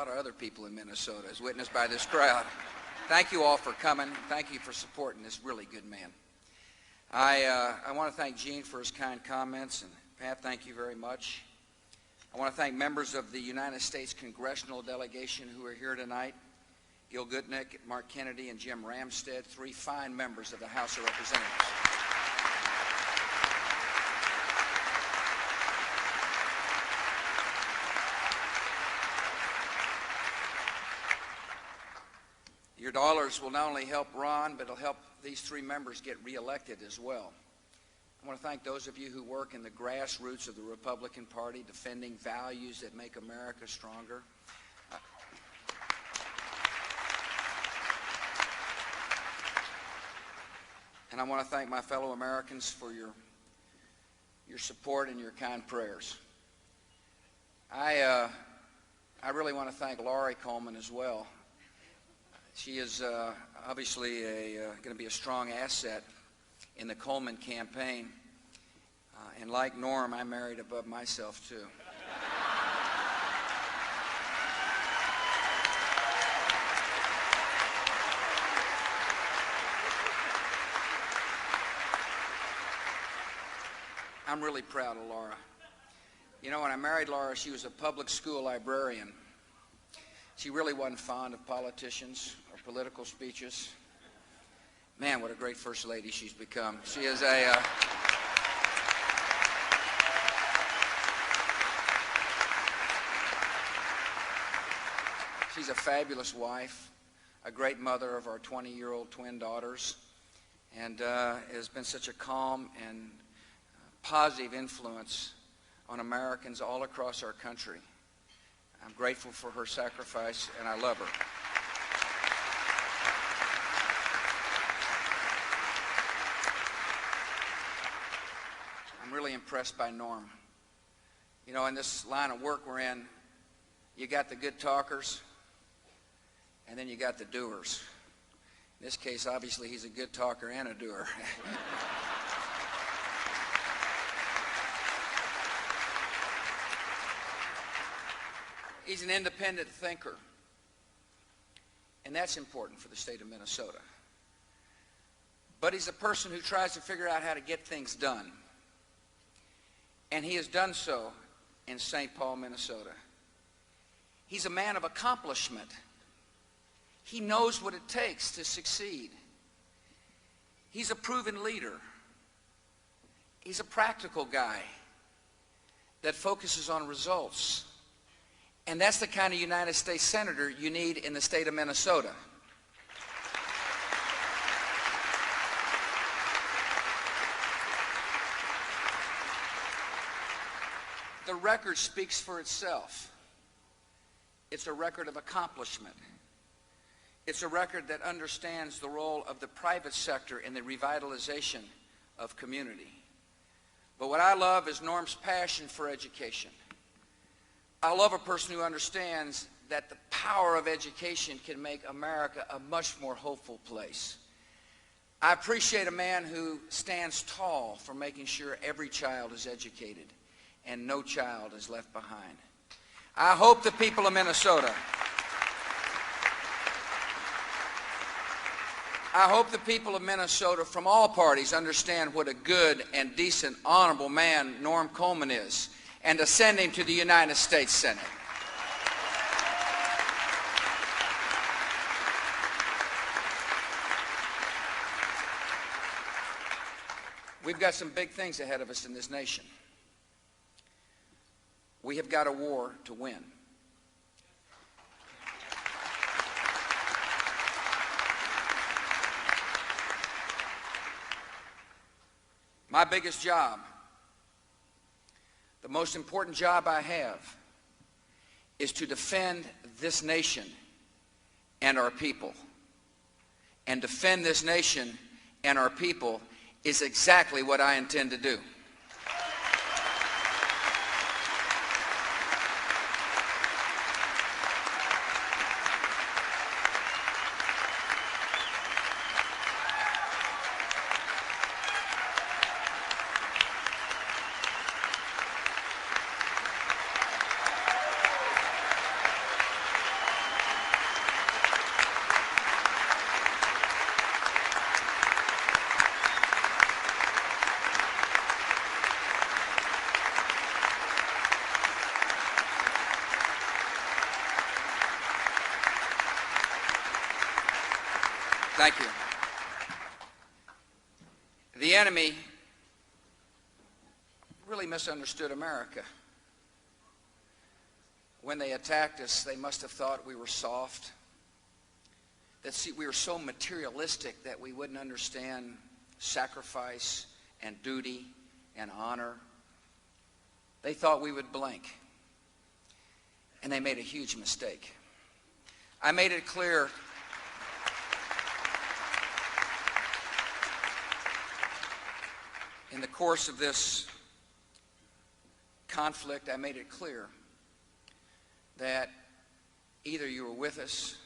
lot of other people in Minnesota, as witnessed by this crowd. Thank you all for coming. Thank you for supporting this really good man. I want to thank Gene for his kind comments, and Pat, thank you very much. I want to thank members of the United States Congressional Delegation who are here tonight. Gil Gutnick, Mark Kennedy, and Jim Ramstad, three fine members of the House of Representatives. Your dollars will not only help Ron, but it'll help these three members get reelected as well. I want to thank those of you who work in the grassroots of the Republican Party, defending values that make America stronger. And I want to thank my fellow Americans for your support and your kind prayers. I really want to thank Laurie Coleman as well. She is obviously going to be a strong asset in the Coleman campaign. And like Norm, I married above myself, too. I'm really proud of Laura. You know, when I married Laura, she was a public school librarian. She really wasn't fond of politicians or political speeches. Man, what a great first lady she's become. She is she's a fabulous wife, a great mother of our 20-year-old twin daughters, and has been such a calm and positive influence on Americans all across our country. I'm grateful for her sacrifice, and I love her. I'm really impressed by Norm. You know, in this line of work we're in, you got the good talkers, and then you got the doers. In this case, obviously, he's a good talker and a doer. He's an independent thinker, and that's important for the state of Minnesota. But he's a person who tries to figure out how to get things done, and he has done so in St. Paul, Minnesota. He's a man of accomplishment. He knows what it takes to succeed. He's a proven leader. He's a practical guy that focuses on results. And that's the kind of United States Senator you need in the state of Minnesota. The record speaks for itself. It's a record of accomplishment. It's a record that understands the role of the private sector in the revitalization of community. But what I love is Norm's passion for education. I love a person who understands that the power of education can make America a much more hopeful place. I appreciate a man who stands tall for making sure every child is educated and no child is left behind. I hope the people of Minnesota, from all parties understand what a good and decent, honorable man Norm Coleman is, and to send him to the United States Senate. We've got some big things ahead of us in this nation. We have got a war to win. My biggest job, the most important job I have, is to defend this nation and our people. And defend this nation and our people is exactly what I intend to do. Thank you. The enemy really misunderstood America. When they attacked us, they must have thought we were soft, that we were so materialistic that we wouldn't understand sacrifice and duty and honor. They thought we would blink, and they made a huge mistake. I made it clear in the course of this conflict, I made it clear that either you were with us,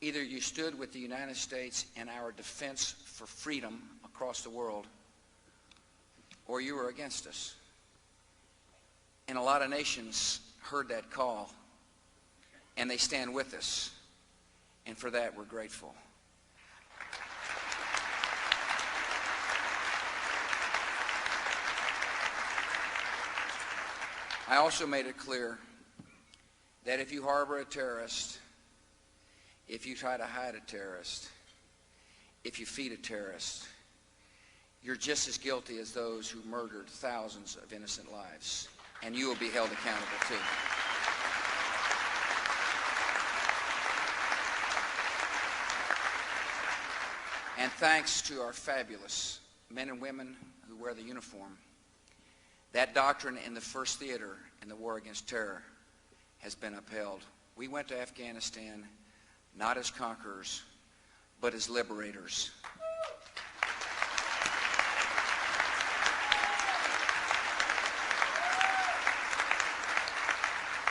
either you stood with the United States in our defense for freedom across the world, or you were against us. And a lot of nations heard that call, and they stand with us. And for that, we're grateful. I also made it clear that if you harbor a terrorist, if you try to hide a terrorist, if you feed a terrorist, you're just as guilty as those who murdered thousands of innocent lives, and you will be held accountable too. And thanks to our fabulous men and women who wear the uniform, that doctrine in the First Theater in the war against terror has been upheld. We went to Afghanistan not as conquerors, but as liberators.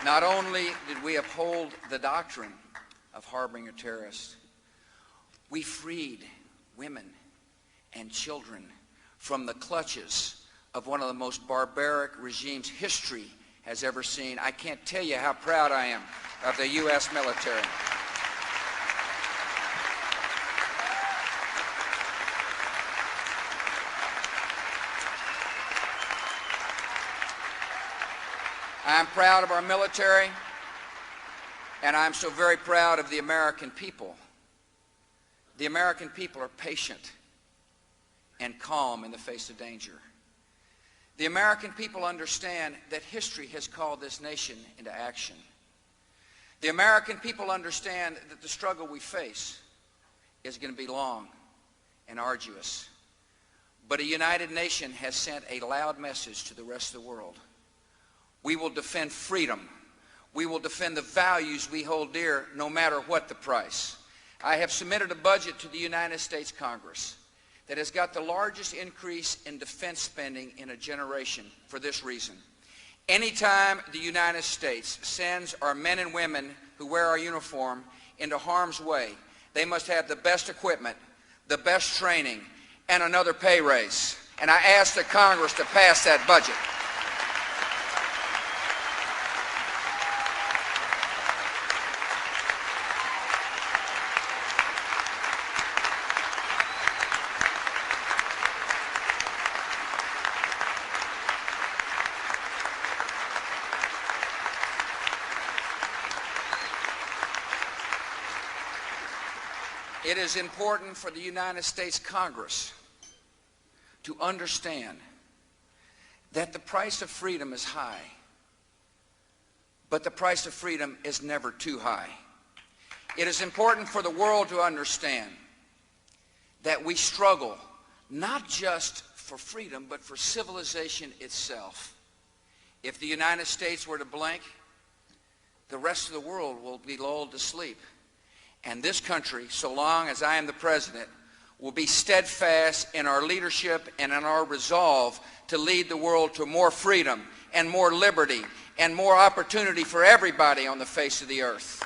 Not only did we uphold the doctrine of harboring a terrorist, we freed women and children from the clutches of one of the most barbaric regimes history has ever seen. I can't tell you how proud I am of the U.S. military. I'm proud of our military, and I'm so very proud of the American people. The American people are patient and calm in the face of danger. The American people understand that history has called this nation into action. The American people understand that the struggle we face is going to be long and arduous. But a united nation has sent a loud message to the rest of the world. We will defend freedom. We will defend the values we hold dear, no matter what the price. I have submitted a budget to the United States Congress that has got the largest increase in defense spending in a generation for this reason. Anytime the United States sends our men and women who wear our uniform into harm's way, they must have the best equipment, the best training, and another pay raise. And I ask the Congress to pass that budget. It is important for the United States Congress to understand that the price of freedom is high, but the price of freedom is never too high. It is important for the world to understand that we struggle not just for freedom, but for civilization itself. If the United States were to blink, the rest of the world will be lulled to sleep. And this country, so long as I am the president, will be steadfast in our leadership and in our resolve to lead the world to more freedom and more liberty and more opportunity for everybody on the face of the earth.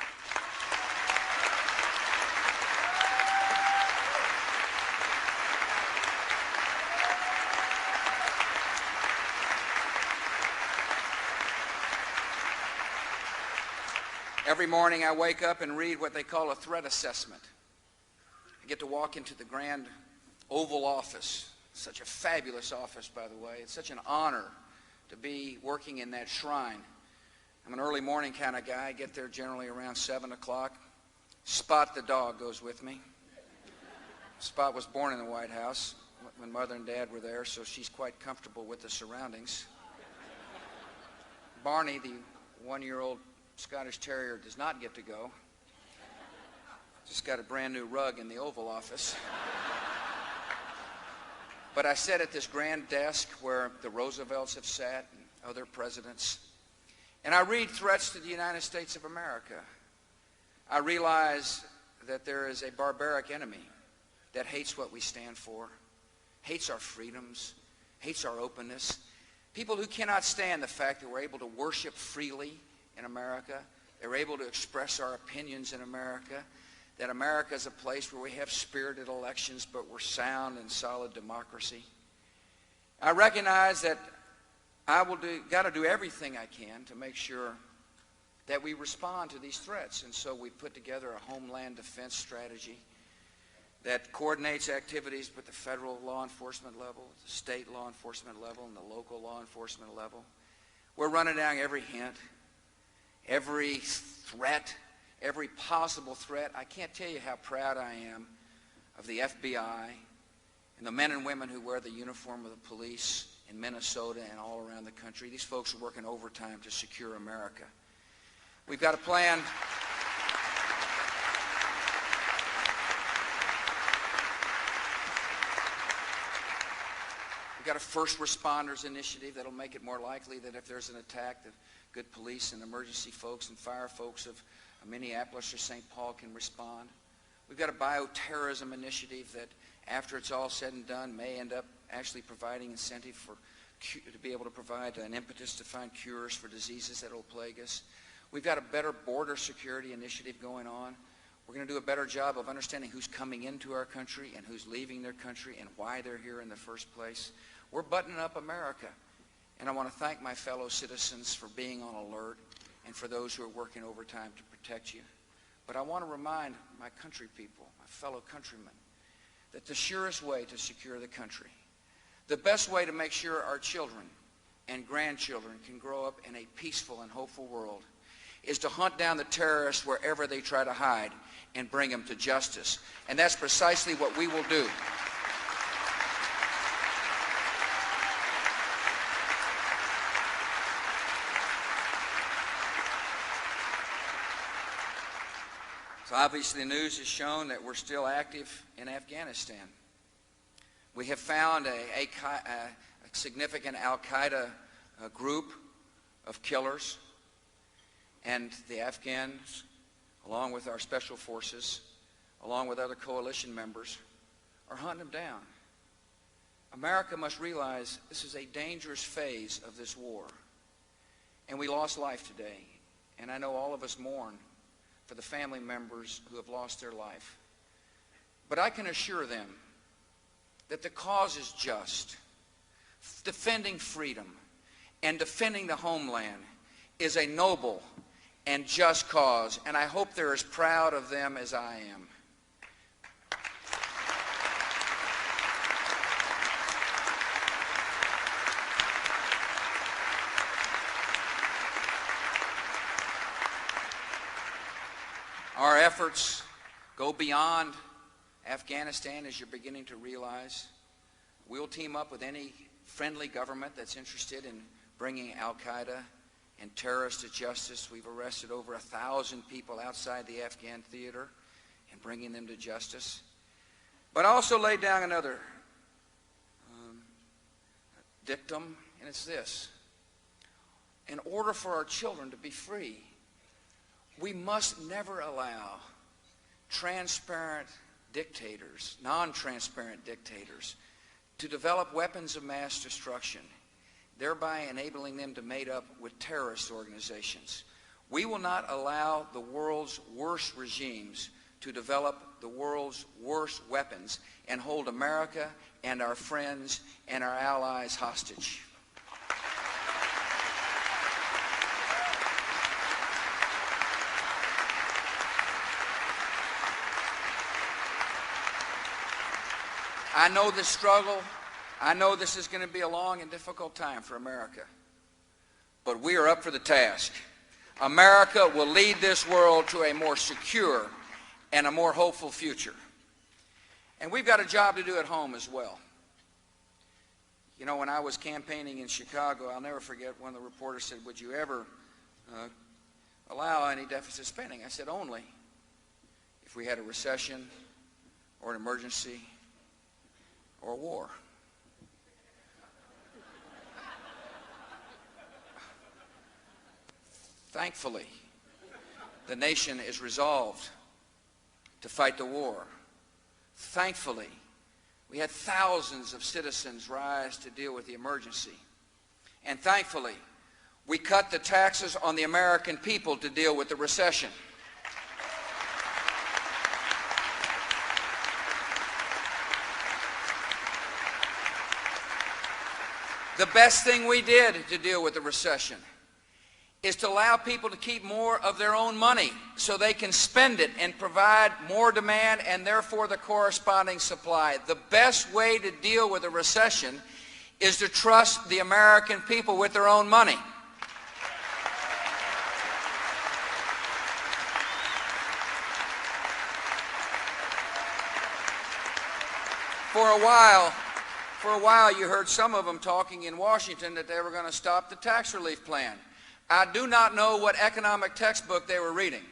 Every morning I wake up and read what they call a threat assessment. I get to walk into the grand Oval Office. Such a fabulous office, by the way. It's such an honor to be working in that shrine. I'm an early morning kind of guy. I get there generally around 7 o'clock. Spot the dog goes with me. Spot was born in the White House when Mother and Dad were there, so she's quite comfortable with the surroundings. Barney, the one-year-old Scottish Terrier, does not get to go. Just got a brand new rug in the Oval Office. But I sat at this grand desk where the Roosevelts have sat and other presidents, and I read threats to the United States of America. I realize that there is a barbaric enemy that hates what we stand for, hates our freedoms, hates our openness. People who cannot stand the fact that we're able to worship freely in America, they're able to express our opinions in America, that America is a place where we have spirited elections, but we're sound and solid democracy. I recognize that I got to do everything I can to make sure that we respond to these threats. And so we put together a homeland defense strategy that coordinates activities with the federal law enforcement level, the state law enforcement level, and the local law enforcement level. We're running down every hint, every threat, every possible threat. I can't tell you how proud I am of the FBI and the men and women who wear the uniform of the police in Minnesota and all around the country. These folks are working overtime to secure America. We've got a plan. We've got a first responders initiative that'll make it more likely that if there's an attack, the good police and emergency folks and fire folks of Minneapolis or St. Paul can respond. We've got a bioterrorism initiative that, after it's all said and done, may end up actually providing incentive to be able to provide an impetus to find cures for diseases that will plague us. We've got a better border security initiative going on. We're going to do a better job of understanding who's coming into our country and who's leaving their country and why they're here in the first place. We're buttoning up America. And I want to thank my fellow citizens for being on alert and for those who are working overtime to protect you. But I want to remind my country people, my fellow countrymen, that the surest way to secure the country, the best way to make sure our children and grandchildren can grow up in a peaceful and hopeful world, is to hunt down the terrorists wherever they try to hide and bring them to justice. And that's precisely what we will do. So obviously the news has shown that we're still active in Afghanistan. We have found a significant al-Qaeda group of killers, and the Afghans, along with our special forces, along with other coalition members, are hunting them down. America must realize this is a dangerous phase of this war. And we lost life today. And I know all of us mourn for the family members who have lost their life. But I can assure them that the cause is just. Defending freedom and defending the homeland is a noble and just cause, and I hope they're as proud of them as I am. Our efforts go beyond Afghanistan, as you're beginning to realize. We'll team up with any friendly government that's interested in bringing al-Qaeda and terrorists to justice. We've arrested over 1,000 people outside the Afghan theater and bringing them to justice. But I also laid down another dictum, and it's this. In order for our children to be free, we must never allow transparent dictators, non-transparent dictators, to develop weapons of mass destruction, thereby enabling them to mate up with terrorist organizations. We will not allow the world's worst regimes to develop the world's worst weapons and hold America and our friends and our allies hostage. I know this struggle. I know this is going to be a long and difficult time for America. But we are up for the task. America will lead this world to a more secure and a more hopeful future. And we've got a job to do at home as well. You know, when I was campaigning in Chicago, I'll never forget one of the reporters said, would you ever allow any deficit spending? I said, only if we had a recession or an emergency or a war. Thankfully, the nation is resolved to fight the war. Thankfully, we had thousands of citizens rise to deal with the emergency. And thankfully, we cut the taxes on the American people to deal with the recession. The best thing we did to deal with the recession is to allow people to keep more of their own money so they can spend it and provide more demand and therefore the corresponding supply. The best way to deal with a recession is to trust the American people with their own money. For a while you heard some of them talking in Washington that they were going to stop the tax relief plan. I do not know what economic textbook they were reading.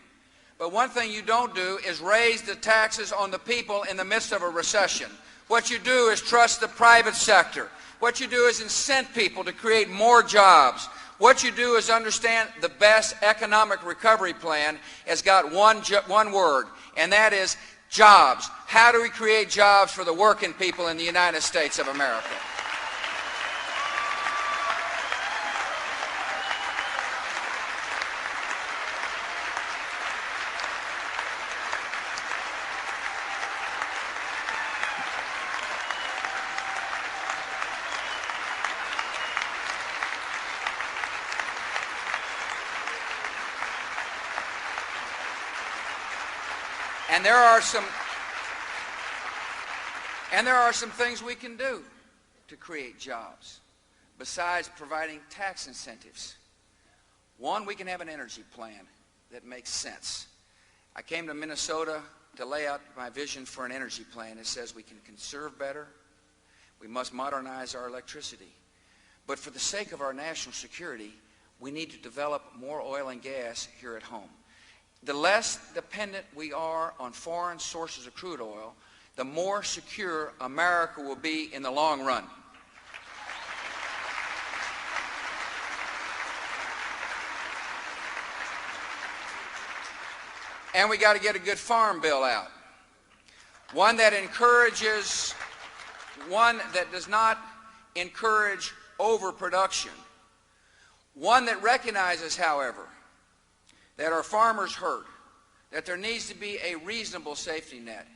But one thing you don't do is raise the taxes on the people in the midst of a recession. What you do is trust the private sector. What you do is incent people to create more jobs. What you do is understand the best economic recovery plan has got one word, and that is jobs. How do we create jobs for the working people in the United States of America? And there are some things we can do to create jobs besides providing tax incentives. One, we can have an energy plan that makes sense. I came to Minnesota to lay out my vision for an energy plan. It says we can conserve better, we must modernize our electricity, but for the sake of our national security, we need to develop more oil and gas here at home. The less dependent we are on foreign sources of crude oil, the more secure America will be in the long run. And we got to get a good farm bill out. One that does not encourage overproduction. One that recognizes, however, that our farmers hurt, that there needs to be a reasonable safety net,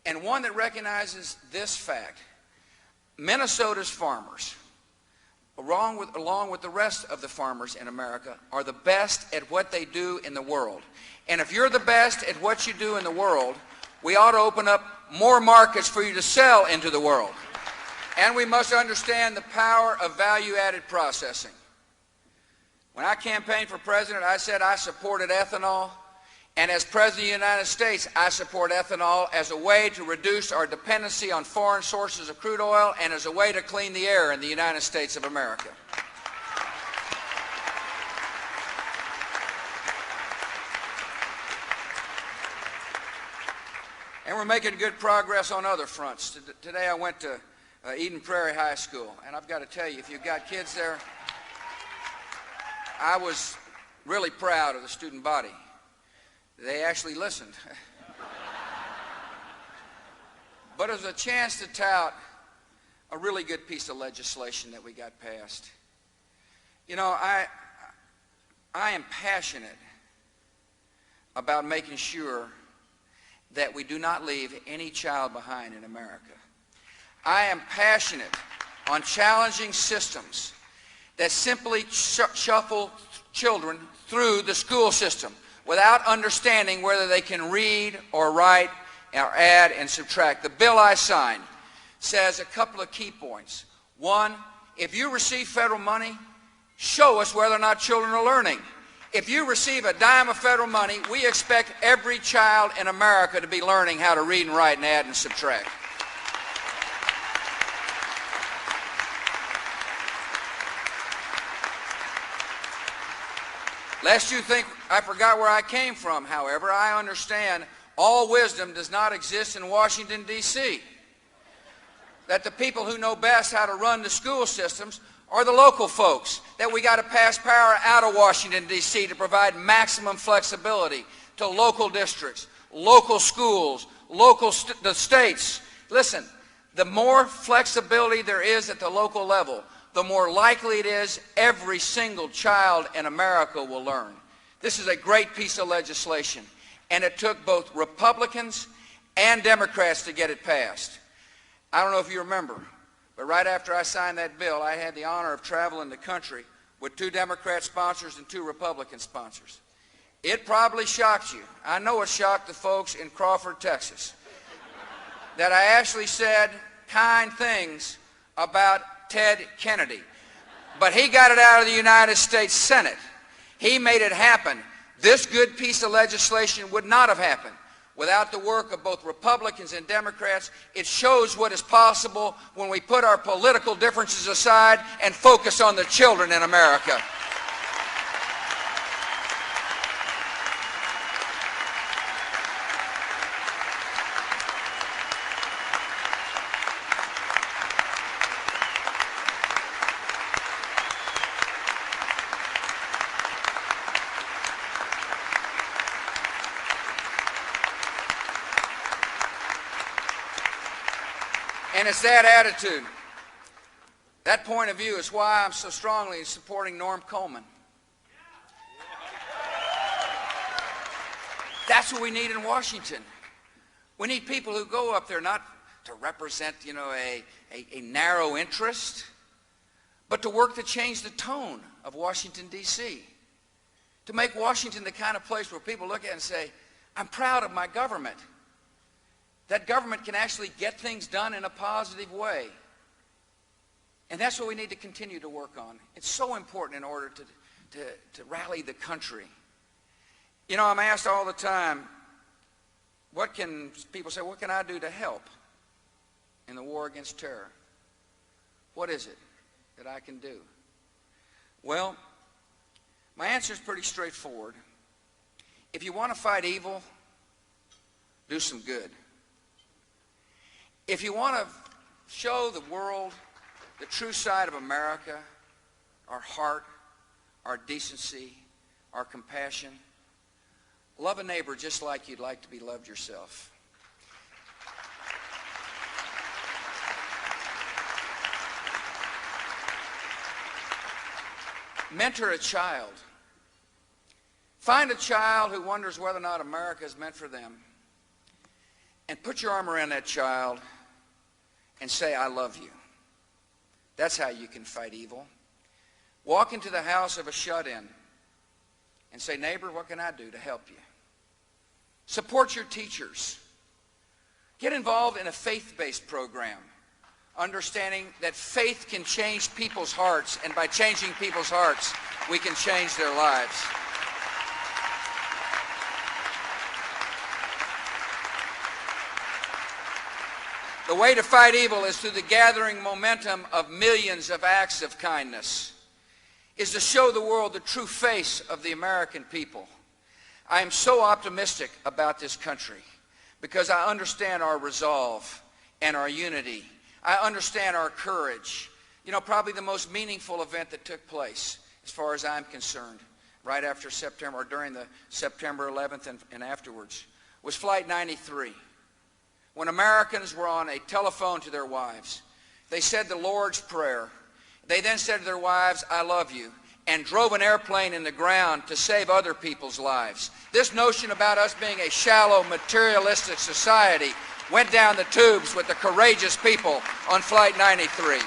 and one that recognizes this fact: Minnesota's farmers, along with the rest of the farmers in America, are the best at what they do in the world. And if you're the best at what you do in the world, we ought to open up more markets for you to sell into the world. And we must understand the power of value-added processing. When I campaigned for president, I said I supported ethanol. And as President of the United States, I support ethanol as a way to reduce our dependency on foreign sources of crude oil and as a way to clean the air in the United States of America. And we're making good progress on other fronts. Today I went to Eden Prairie High School, and I've got to tell you, if you've got kids there, I was really proud of the student body. They actually listened. But it was a chance to tout a really good piece of legislation that we got passed. You know, I am passionate about making sure that we do not leave any child behind in America. I am passionate on challenging systems that simply shuffle children through the school system without understanding whether they can read or write or add and subtract. The bill I signed says a couple of key points. One, if you receive federal money, show us whether or not children are learning. If you receive a dime of federal money, we expect every child in America to be learning how to read and write and add and subtract. Lest you think I forgot where I came from, however, I understand all wisdom does not exist in Washington, D.C. That the people who know best how to run the school systems are the local folks, that we got to pass power out of Washington, D.C. to provide maximum flexibility to local districts, local schools, the states. Listen, the more flexibility there is at the local level, the more likely it is every single child in America will learn. This is a great piece of legislation, and it took both Republicans and Democrats to get it passed. I don't know if you remember, but right after I signed that bill, I had the honor of traveling the country with 2 Democrat sponsors and 2 Republican sponsors. It probably shocked you. I know it shocked the folks in Crawford, Texas, that I actually said kind things about Ted Kennedy. But he got it out of the United States Senate. He made it happen. This good piece of legislation would not have happened without the work of both Republicans and Democrats. It shows what is possible when we put our political differences aside and focus on the children in America. And it's that attitude, that point of view is why I'm so strongly supporting Norm Coleman. That's what we need in Washington. We need people who go up there not to represent, a narrow interest, but to work to change the tone of Washington, D.C., to make Washington the kind of place where people look at it and say, I'm proud of my government. That government can actually get things done in a positive way. And that's what we need to continue to work on. It's so important in order to rally the country. I'm asked all the time, people say, what can I do to help in the war against terror? What is it that I can do? Well, my answer is pretty straightforward. If you want to fight evil, do some good. If you want to show the world the true side of America, our heart, our decency, our compassion, love a neighbor just like you'd like to be loved yourself. Mentor a child. Find a child who wonders whether or not America is meant for them, and put your arm around that child and say, I love you. That's how you can fight evil. Walk into the house of a shut-in and say, neighbor, what can I do to help you? Support your teachers. Get involved in a faith-based program, understanding that faith can change people's hearts, and by changing people's hearts, we can change their lives. The way to fight evil is through the gathering momentum of millions of acts of kindness, is to show the world the true face of the American people. I am so optimistic about this country because I understand our resolve and our unity. I understand our courage. Probably the most meaningful event that took place, as far as I'm concerned, right after September, or during the September 11th and afterwards, was Flight 93. When Americans were on a telephone to their wives, they said the Lord's Prayer. They then said to their wives, I love you, and drove an airplane in the ground to save other people's lives. This notion about us being a shallow, materialistic society went down the tubes with the courageous people on Flight 93.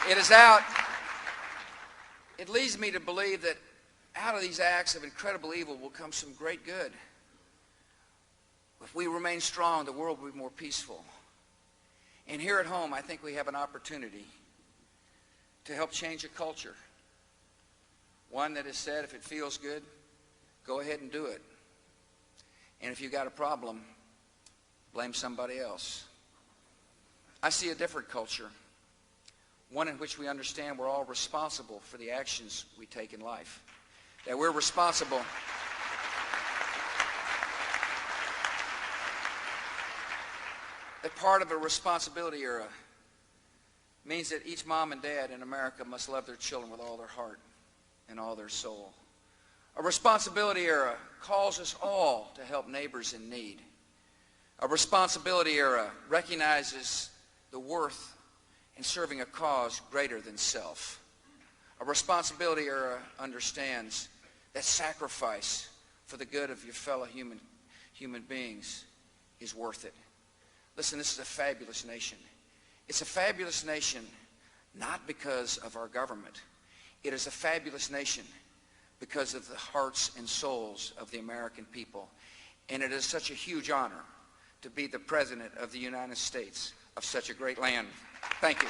It is out. It leads me to believe that out of these acts of incredible evil will come some great good. If we remain strong, the world will be more peaceful. And here at home, I think we have an opportunity to help change a culture. One that has said, if it feels good, go ahead and do it. And if you've got a problem, blame somebody else. I see a different culture, one in which we understand we're all responsible for the actions we take in life, that we're responsible. That part of a responsibility era means that each mom and dad in America must love their children with all their heart and all their soul. A responsibility era calls us all to help neighbors in need. A responsibility era recognizes the worth in serving a cause greater than self. A responsibility era understands that sacrifice for the good of your fellow human beings is worth it. Listen, this is a fabulous nation. It's a fabulous nation not because of our government. It is a fabulous nation because of the hearts and souls of the American people. And it is such a huge honor to be the President of the United States of such a great land. Thank you.